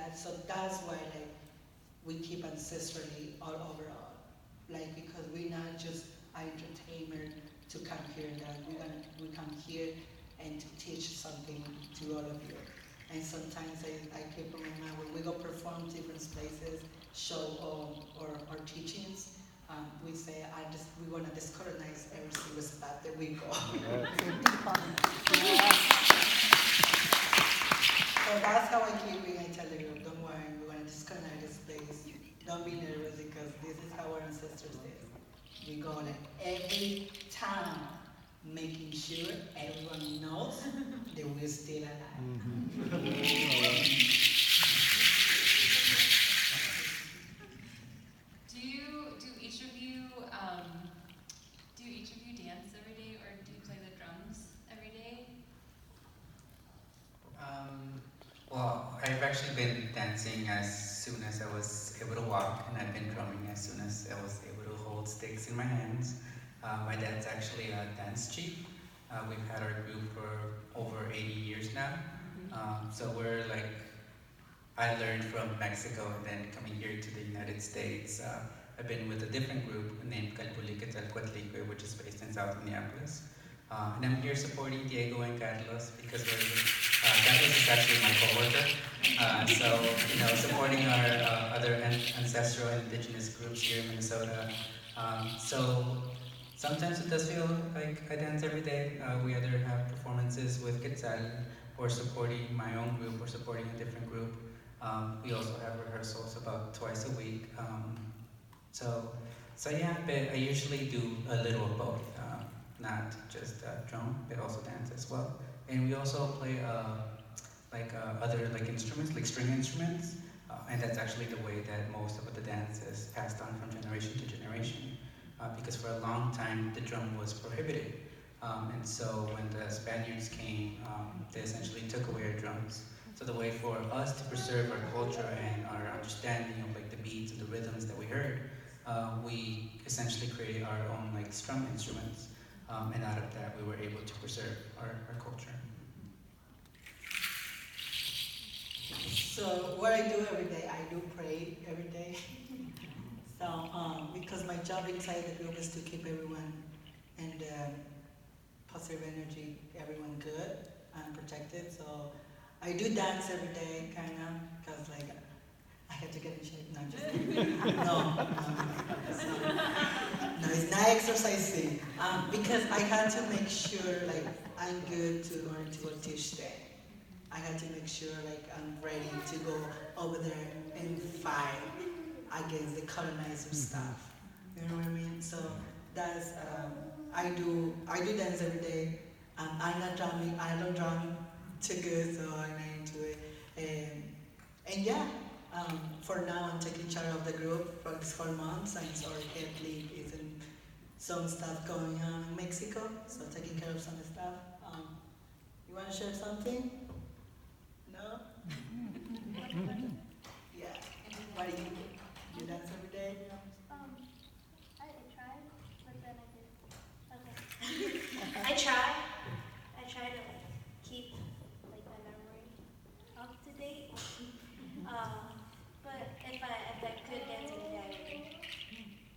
that. So that's why like we keep ancestrally all overall. Like because we're not just entertainer to come here and that we come here and to teach something to all of you. And sometimes I keep in my mind when we go perform different places, show our teachings, we say we want to discolonize every single spot that we go. So that's how I keep it. I tell the group, don't worry, we're going to discolonize this place. Don't be nervous because this is how our ancestors did. We go like every time making sure everyone knows that we're still alive. Do each of you dance every day, or do you play the drums every day? Well, I've actually been dancing as soon as I was able to walk, and I've been drumming as soon as I was able to hold sticks in my hands. My dad's actually a dance chief. We've had our group for over 80 years now. So we're like, I learned from Mexico and then coming here to the United States. I've been with a different group named Calpuliquetzalcoatlique, which is based in South Minneapolis. And I'm here supporting Diego and Carlos because Carlos is actually my coworker. So, supporting our other ancestral and indigenous groups here in Minnesota. So sometimes it does feel like I dance every day. We either have performances with Quetzal or supporting my own group or supporting a different group. We also have rehearsals about twice a week. So yeah, but I usually do a little of both, not just drum, but also dance as well. And we also play other like instruments, like string instruments, and that's actually the way that most of the dance is passed on from generation to generation. Because for a long time the drum was prohibited, and so when the Spaniards came, they essentially took away our drums. So the way for us to preserve our culture and our understanding of like the beats and the rhythms that we heard, we essentially created our own like strum instruments, and out of that we were able to preserve our culture. So what I do every day, I do pray every day. So because my job inside the group is to keep everyone in the positive energy, everyone good and protected. So I do dance every day, kind of, because like I have to get in shape. No, I'm just kidding. No, it's not exercising. Because I had to make sure like I'm good to learn to go teach there. I had to make sure like I'm ready to go over there and fight against the colonizer stuff. You know what I mean? So that's I do dance every day. I'm not drumming. I don't drum too good, so I'm not into it. And yeah, for now I'm taking charge of the group for these 4 months. I'm sorry, head lead is in some stuff going on in Mexico, so taking care of some stuff. You want to share something? No? Yeah. What do? You dance every day? I tried, but then I didn't. Okay. I try to like keep like my memory up to date. But if I could dance every day, I would.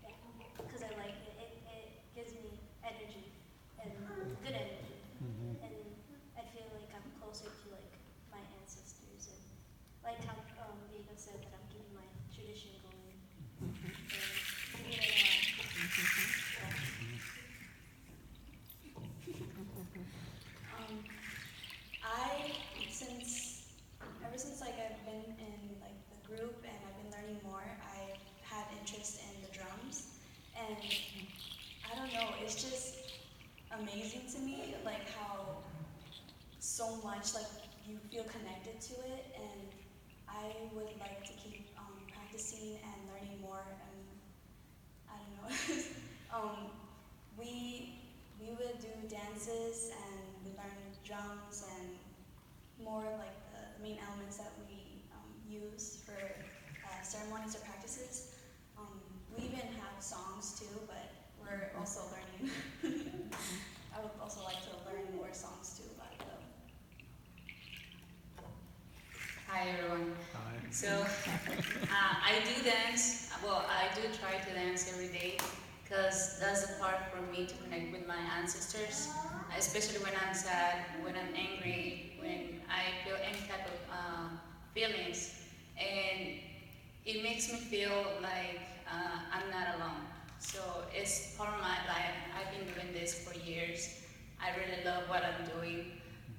Yeah, because I like it. It gives me energy and good energy, and I feel like I'm closer to like my ancestors and like how Diego said that I'm keeping my tradition going. And keeping it alive. I ever since like I've been in like the group and I've been learning more, I've had interest in the drums, and I don't know, it's just amazing to me like how so much like you feel connected to it, and I would like to keep practicing and learning more. And I don't know. We would do dances and we learn drums and more like the main elements that we use for ceremonies or practices. We even have songs too, but we're also learning. I would also like to learn more songs too about it though. Hi everyone. Hi. So I do dance. Well, I do try to dance every day because that's a part for me to connect with my ancestors, especially when I'm sad, when I'm angry, when I feel any type of feelings. And it makes me feel like I'm not alone. So it's part of my life. I've been doing this for years. I really love what I'm doing.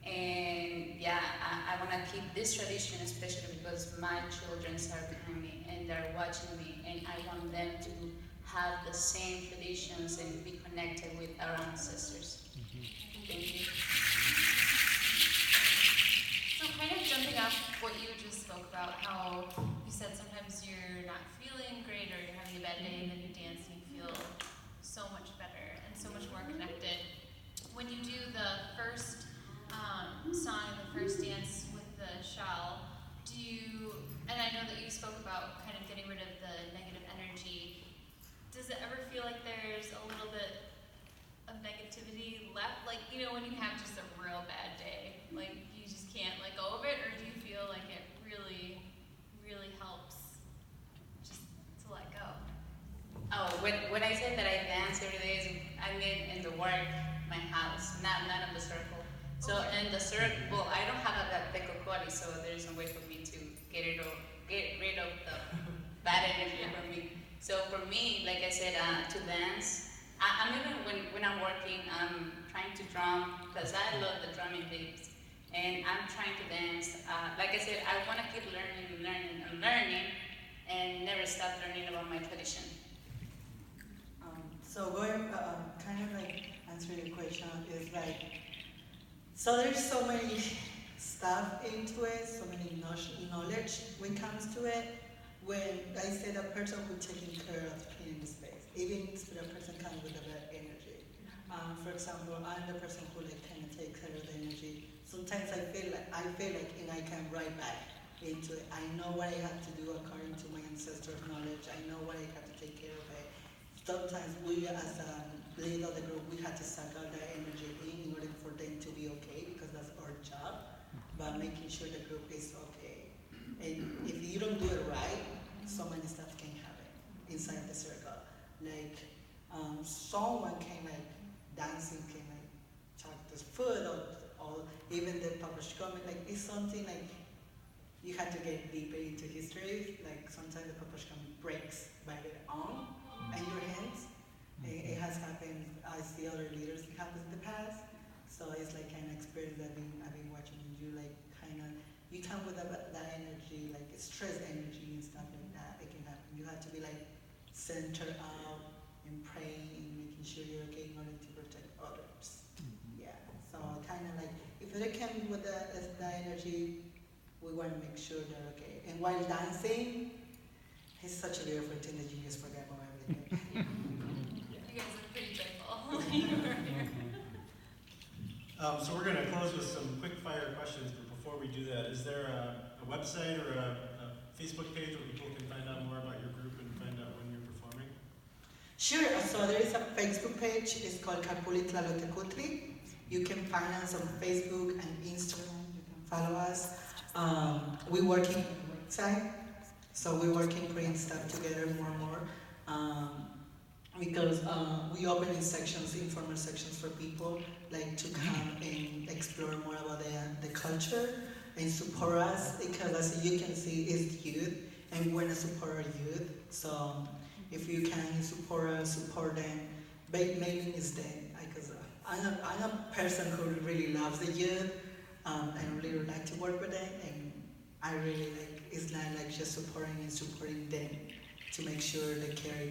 And yeah, I want to keep this tradition, especially because my children are behind me and they're watching me, and I want them to have the same traditions and be connected with our ancestors. Thank you. So kind of jumping off what you just spoke about, how you said sometimes you're not feeling great or you're having a bad day and then you dance and you feel so much better and so much more connected. When you do the first song and the first dance with the shawl, do you, and I know that you spoke about kind of getting rid of the negative energy, does it ever feel like there's a little bit of negativity left? Like, you know, when you have just a real bad day, like you just can't let go of it, or do you feel like it really, really helps just to let go? Oh, when I said that I dance every day, I mean in the work, my house, not in the circle. So in the circle, well, I don't have that pecocoli, so there's no way for me to get rid of the bad energy from me. So for me, like I said, to dance, I'm even when I'm working, I'm trying to drum because I love the drumming beats, and I'm trying to dance. Like I said, I want to keep learning, and never stop learning about my tradition. So going, kind of like answering the question is like, so there's so many stuff into it, so many knowledge when it comes to it. When I say the person who's taking care of cleaning the space, even if the person comes with a bad energy. For example, I'm the person who like kind of takes care of the energy. Sometimes I feel like, and I can write back into it. I know what I have to do according to my ancestral knowledge. I know what I have to take care of it. Sometimes we, as a leader of the group, we have to suck out that energy in order for them to be okay, because that's our job. But making sure the group is okay. And if you don't do it right, so many stuff can happen inside the circle. Like someone can like dancing, can like chuck this food, or even the published comment. Like it's something like you have to get deeper into history. Like sometimes the published comment breaks by their own and your hands. It has happened. I see other leaders. It happens in the past. So it's like kind of experience that I've been watching you like kind of. You come with that energy, like stress energy and stuff like that. It can happen. You have to be like centered out and praying and making sure you're okay in order to protect others. Yeah. So kind of like if they come with that energy, we want to make sure they're okay. And while dancing, it's such a beautiful thing that you just forget about everything. You guys are pretty grateful. So we're going to close with some quick fire questions, but before we do that, is there a website or a Facebook page where people can find out more about your group and find out when you're performing? Sure, so there is a Facebook page, it's called Kapuli Tlalotekutli. You can find us on Facebook and Instagram, you can follow us. We're working on the website, so we're working putting stuff together more and more. Because we open in sections, informal sections for people like to come and explore more about the culture and support us, because as you can see, it's youth and we want to support our youth. So if you can support us, support them, but mainly it's them, because I'm a person who really loves the youth and really would like to work with them, and I really like, it's not like just supporting them to make sure they carry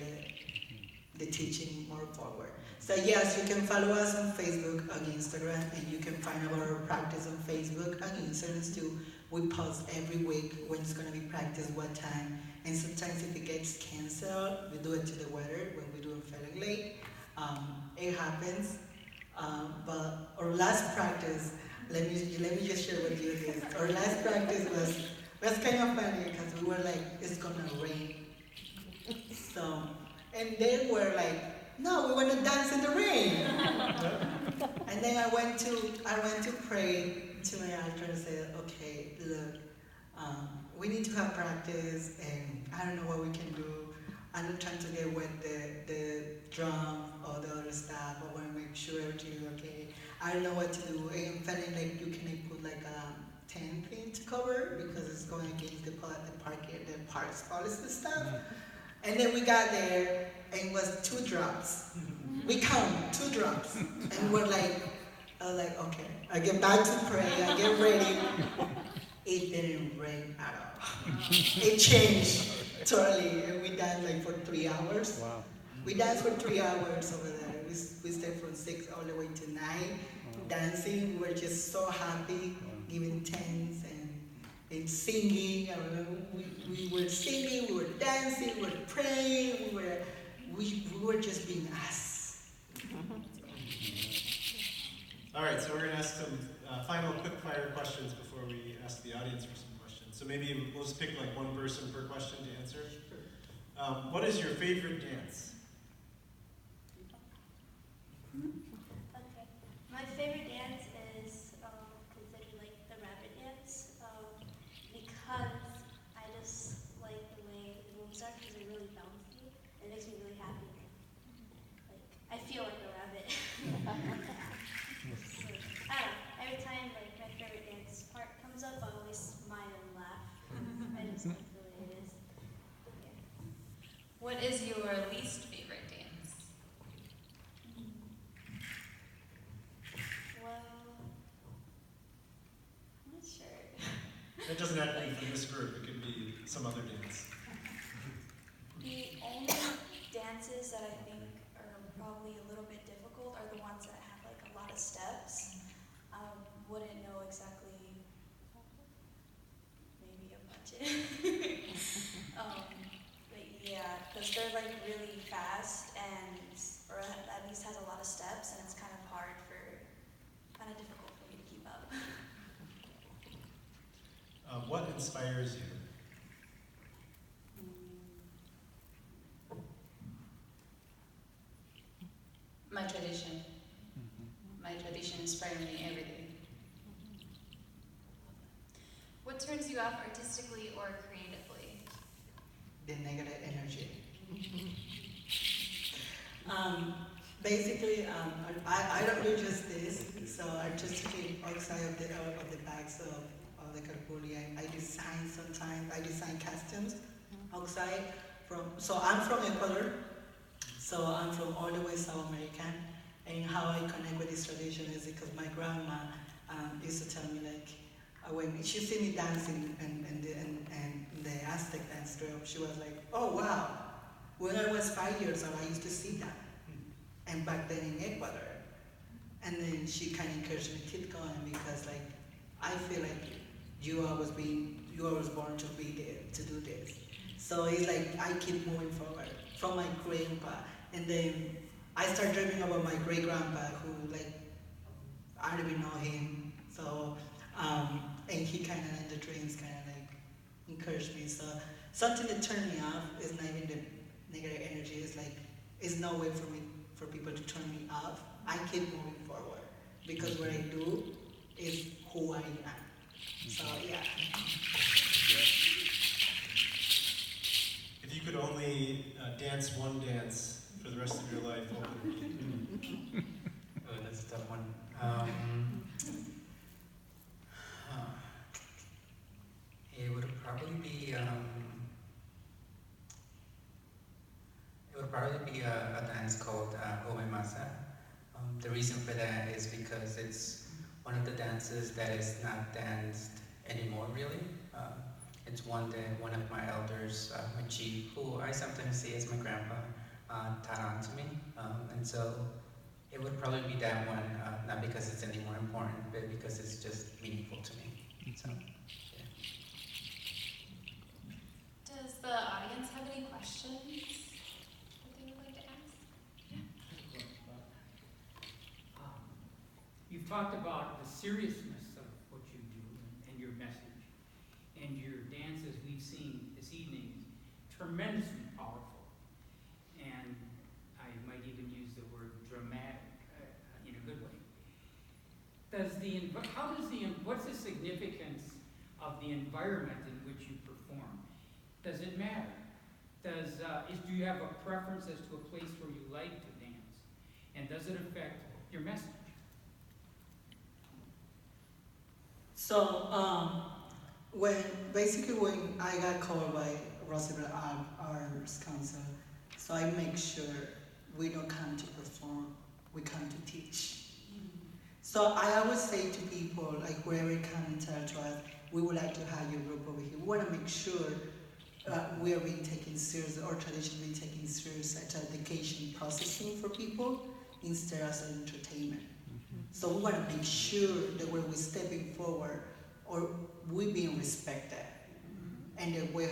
the teaching more forward. So yes, you can follow us on Facebook, on Instagram, and you can find our practice on Facebook and Instagram too. We post every week when it's gonna be practice, what time, and sometimes if it gets canceled, we do it to the weather when we do it feeling late. It happens, but our last practice, let me just share with you this. Our last practice was kind of funny because we were like, it's gonna rain. So, and they were like, no, we want to dance in the rain. And then I went to pray to my altar and said, okay, look, we need to have practice, and I don't know what we can do. I'm not trying to get with the drum or the other stuff. I want to make sure everything is okay. I don't know what to do. I'm feeling like you can put like a tent thing to cover because it's going against the park's policy and stuff. And then we got there, and it was 2 drops. We count 2 drops, and we're like, I was like, okay. I get back to pray. I get ready. It didn't rain at all. It changed totally, and we danced like for 3 hours. Wow. We danced for 3 hours over there. We stayed from 6 all the way to 9, dancing. We were just so happy, giving thanks and singing. I remember we were singing, we were dancing, we were praying, we were just being us. All right, so we're going to ask some final quick fire questions before we ask the audience for some questions. So maybe we'll just pick like one person per question to answer. What is your favorite dance? Okay. My favorite dance is considered like the rabbit dance because I just like the way the moves are because they're really bouncy. It makes me really happy. Like I feel like a rabbit. So, I don't know. Every time like my favorite dance part comes up, I always smile and laugh. I just like the way it is. Yeah. What is your least favorite dance? Well, I'm not sure. It doesn't have to be from this group, it could be some other dance. The only dances that I think are probably a little bit difficult are the ones that have like a lot of steps. I wouldn't know exactly, maybe a budget. But yeah, because they're like really fast or at least has a lot of steps, and it's kind of difficult for me to keep up. What inspires you? My tradition. My tradition inspires me every day. What turns you off artistically or creatively? The negative energy. Basically, I don't do just this. So artistically, outside of the bags of the carpuli, I design sometimes. I design costumes outside So I'm from Ecuador. So I'm from all the way South America. And how I connect with this tradition is because my grandma used to tell me like when she see me dancing and the Aztec dance drill, she was like, oh wow, when I was 5 years old, I used to see that. And back then in Ecuador. And then she kind of encouraged me to keep going because like, I feel like you was born to be there, to do this. So it's like, I keep moving forward from my grandpa. And then I start dreaming about my great grandpa who like, I don't even know him. So, and he kind of in the dreams kind of like encouraged me. So something that turned me off is not even the negative energy. It's like, it's no way for people to turn me off. I keep moving forward because what I do is who I am. So yeah. If you could only dance one dance for the rest of your life, what would it be? Oh, that's a tough one. It would probably be a dance called Ome Masa. The reason for that is because it's one of the dances that is not danced anymore, really. It's one that one of my elders, my chief, who I sometimes see as my grandpa, taught on to me. And so it would probably be that one, not because it's any more important, but because it's just meaningful to me. So, yeah. Does the audience have any questions that they would like to ask? You've talked about the seriousness of what you do and your message, and your dances we've seen this evening, tremendously powerful, and I might even use the word dramatic in a good way. What's the significance of the environment in which you perform? Does it matter? Do you have a preference as to a place where you like to dance? And does it affect your message? So, when I got called by Roosevelt Arts Council, so I make sure we don't come to perform, we come to teach. So I always say to people, like wherever you come and tell to us, we would like to have your group over here. We want to make sure we are being taken serious, or tradition being taken serious as education processing for people instead of as entertainment. So we want to make sure that when we're stepping forward, or we being respected, and the way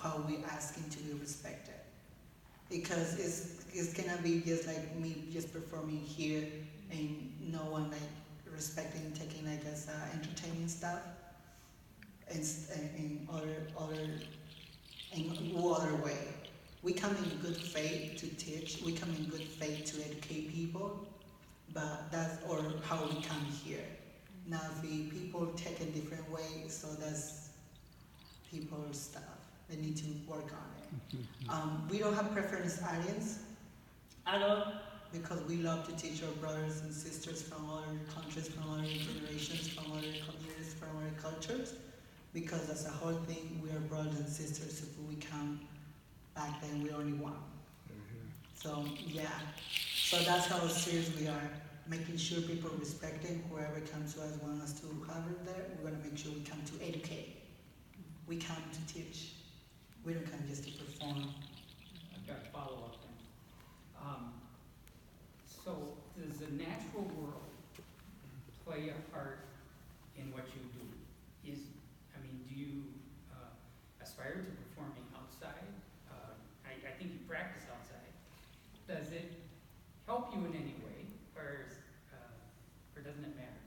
how we asking to be respected. Because it's gonna be just like me just performing here and no one like respecting, taking like as entertaining stuff, and in other way. We come in good faith to teach. We come in good faith to educate people, but that's or how we come here. Now, if people take a different way, so that's people's stuff. They need to work on it. We don't have preference audience at all, because we love to teach our brothers and sisters from other countries, from other generations, from other communities, from other cultures, because as a whole thing, we are brothers and sisters. If we come back then, we only one. So yeah, so that's how serious we are, making sure people respecting whoever comes to us, want us to have it there. We're gonna make sure we come to educate. We come to teach. We don't come just to perform. I've got a follow-up then. So does the natural world play a part in what you do? Do you aspire to performing outside? I think you practice outside. Does it help you in any way, or doesn't it matter?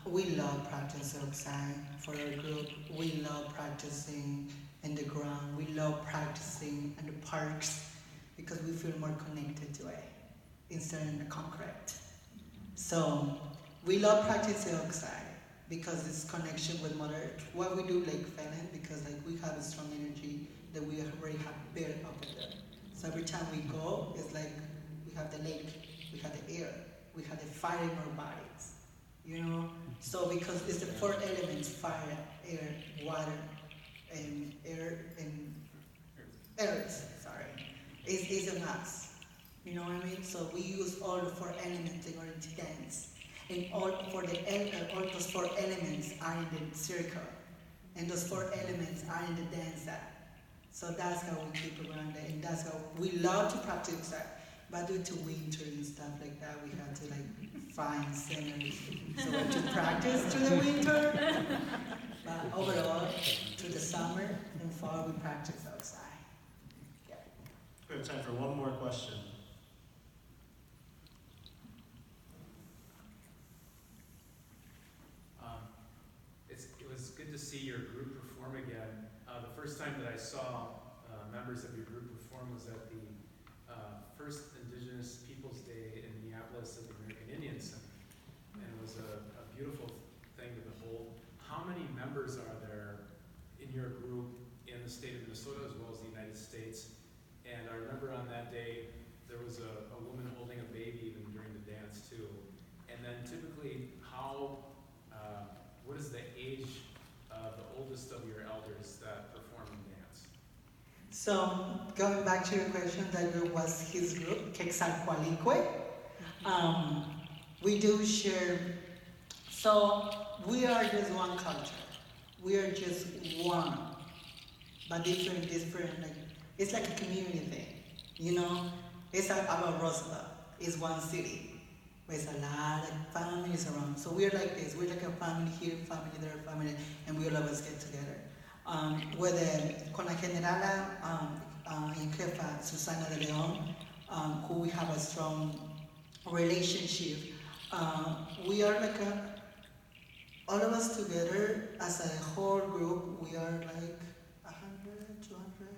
We love practicing outside for our group. We love practicing in the ground. We love practicing in the parks because we feel more connected to it instead of in the concrete. So we love practicing outside because it's connection with Mother Earth. What we do like Fallon, because like we have a strong energy that we already have built up there. So every time we go, it's like we have the lake, we have the air, we have the fire in our bodies. You know? So because it's the four elements, fire, air, water, and earth, sorry. It's in us. You know what I mean? So we use all the four elements in order to dance. And all those four elements are in the circle. And those four elements are in the dance act. So that's how we keep around it, and that's how we love to practice that. But due to winter and stuff like that, we had to like find centers so to practice through the winter. But overall, through the summer and fall, we practice outside. Yeah. We have time for one more question. It was good to see your group perform again. The first time that I saw members of your group perform was at the first Indigenous Peoples Day in Minneapolis at the American Indian Center. And it was a beautiful thing to behold. How many members are there in your group in the state of Minnesota as well as the United States? And I remember on that day, there was a woman holding a baby even during the dance too. And then typically, what is the age of the oldest of your elders that perform and dance? So going back to your question, that group was his group, Quetzalcoatlicue. We do share, so we are just one culture. We are just one, but different, like, it's like a community thing, you know? It's about Roosevelt, it's one city. There's a lot of families around. So we're like this, we're like a family here, family there, family, and we all always get together. Con la generala en jefa Susana de Leon, who we have a strong relationship. We are like all of us together as a whole group, we are like 100, 200,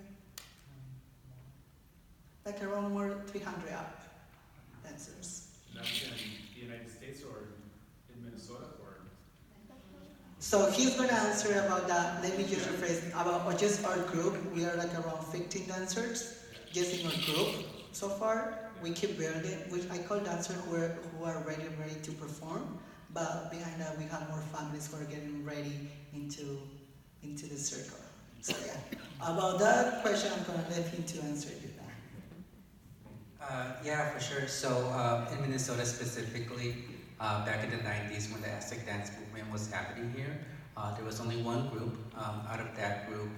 like around more 300 up dancers. And that's in the United States or in Minnesota or? So he's gonna answer about that. Let me just rephrase about or just our group. We are like around 15 dancers, just in our group so far. We keep building, which I call dancers who are ready to perform. But behind that, we have more families who are getting ready into the circle. So yeah, about that question, I'm gonna let him to answer you that. Yeah, for sure. So in Minnesota specifically, back in the 90s when the Aztec dance movement was happening here, there was only one group. Out of that group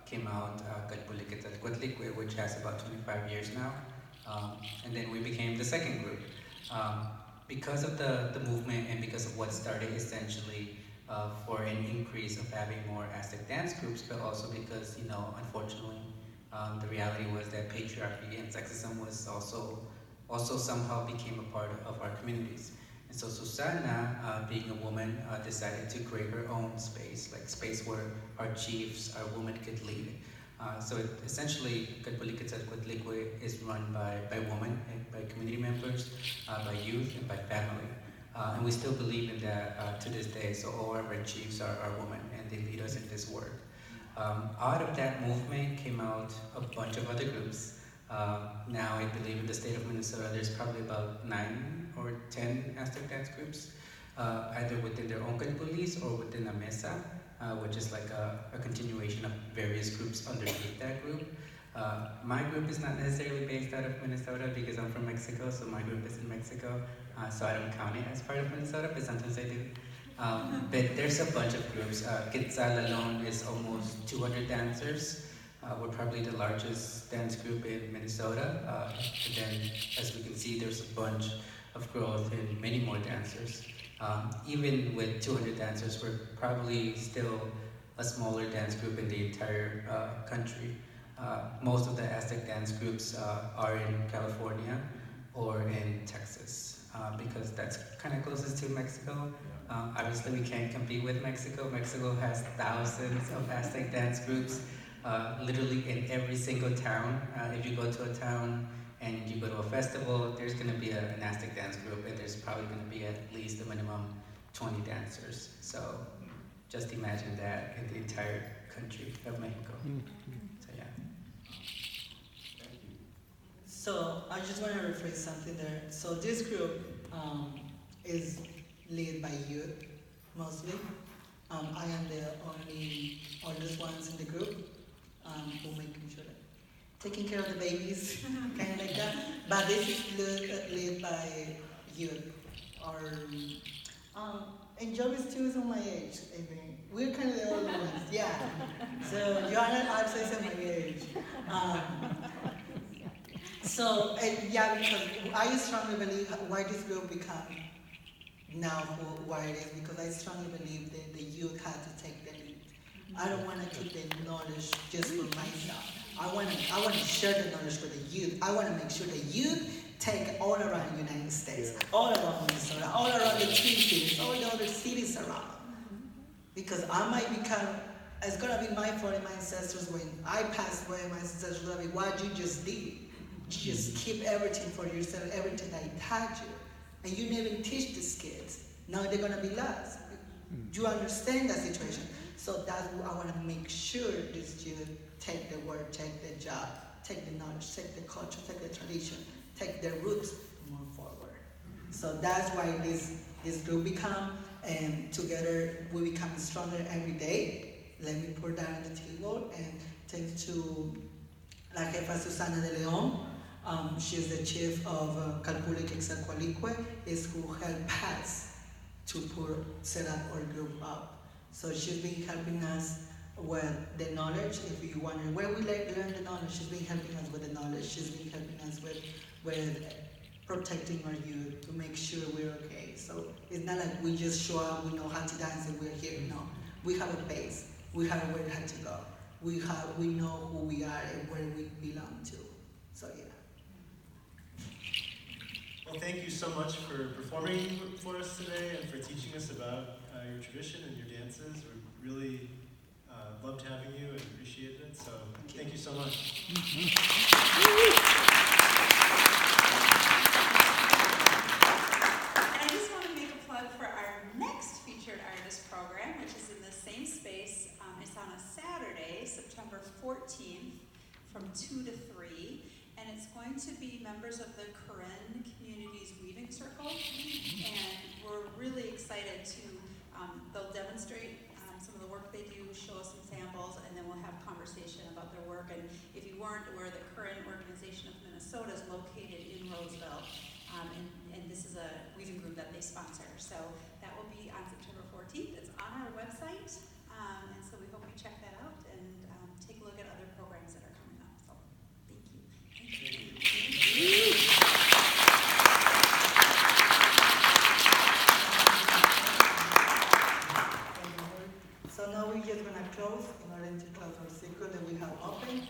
came out Quetzalcoatl, which has about 25 years now. And then we became the second group. Because of the movement and because of what started essentially for an increase of having more Aztec dance groups, but also because, unfortunately, the reality was that patriarchy and sexism was also somehow became a part of our communities. And so Susana, being a woman, decided to create her own space, like space where our chiefs, our women could lead. So essentially, Quetzalcoatl is run by women, and by community members, by youth, and by family. And we still believe in that to this day. So all our red chiefs are women, and they lead us in this work. Out of that movement came out a bunch of other groups. Now I believe in the state of Minnesota there's probably about 9 or 10 Aztec dance groups, either within their own police or within a mesa, which is like a continuation of various groups underneath that group. My group is not necessarily based out of Minnesota because I'm from Mexico, so my group is in Mexico, so I don't count it as part of Minnesota, but sometimes I do. But there's a bunch of groups. Quetzal alone is almost 200 dancers. We're probably the largest dance group in Minnesota. And then, as we can see, there's a bunch of growth in many more dancers. Even with 200 dancers, we're probably still a smaller dance group in the entire country. Most of the Aztec dance groups are in California or in Texas because that's kind of closest to Mexico. Obviously, we can't compete with Mexico. Mexico has thousands of Aztec dance groups, literally in every single town. If you go to a town and you go to a festival, there's going to be an Aztec dance group, and there's probably going to be at least a minimum 20 dancers. So just imagine that in the entire country of Mexico. So yeah. So I just want to rephrase something there. So this group is led by youth, mostly. I am the only oldest ones in the group, who making sure that taking care of the babies, kind of like that. But this is led by youth, or and Jovis too is on my age. I think we're kind of the older ones, yeah. So Joanna Arce is on my age. So yeah, because I strongly believe why this group become now why it is, because I strongly believe that the youth had to take the lead. I don't want to keep the knowledge just for myself. I want to share the knowledge with the youth. I want to make sure the youth take all around the United States, all around Minnesota, all around the Twin Cities, all the other cities around. Because I might become, it's going to be my fault and my ancestors when I pass away, my ancestors will be what you just did. You just keep everything for yourself, everything that I taught you. And you never teach these kids. Now they're going to be lost. Do you understand that situation? So that's what I want to make sure this youth take the work, take the job, take the knowledge, take the culture, take the tradition, take their roots, and move forward. So that's why this group become, and together we become stronger every day. Let me put that on the table, and thanks to La Jefa Susana de Leon. She's the chief of Calpuli Quetzalcoatl, is who helped us to set up our group up. So she's been helping us with the knowledge. If you wonder where we learn the knowledge, she's been helping us with the knowledge. She's been helping us with protecting our youth to make sure we're okay. So it's not like we just show up, we know how to dance, and we're here. No, we have a base. We have where we have to go. We know who we are and where we belong to. So yeah. Well, thank you so much for performing for us today and for teaching us about your tradition and your dances. We really loved having you and appreciated it. So thank you so much. And I just want to make a plug for our next featured artist program, which is 14th from 2 to 3, and it's going to be members of the Karen Communities Weaving Circle, and we're really excited to, they'll demonstrate some of the work they do, show us some samples, and then we'll have conversation about their work. And if you weren't aware, the Karen Organization of Minnesota is located in Roseville, and this is a weaving group that they sponsor. So that will be on September 14th. It's on our website, and so we hope you check that out and take a look at other programs that are coming up. So thank you. So now we're just gonna close in order to close our circle that we have open.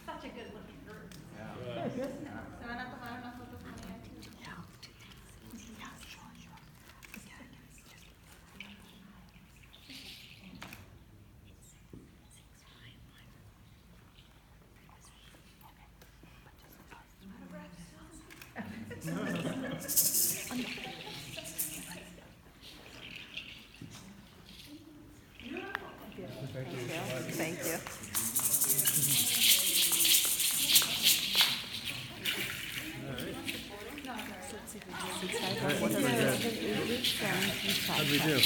Such a good looking group. Se van a tomar una foto con ella. Thank you. How'd we do?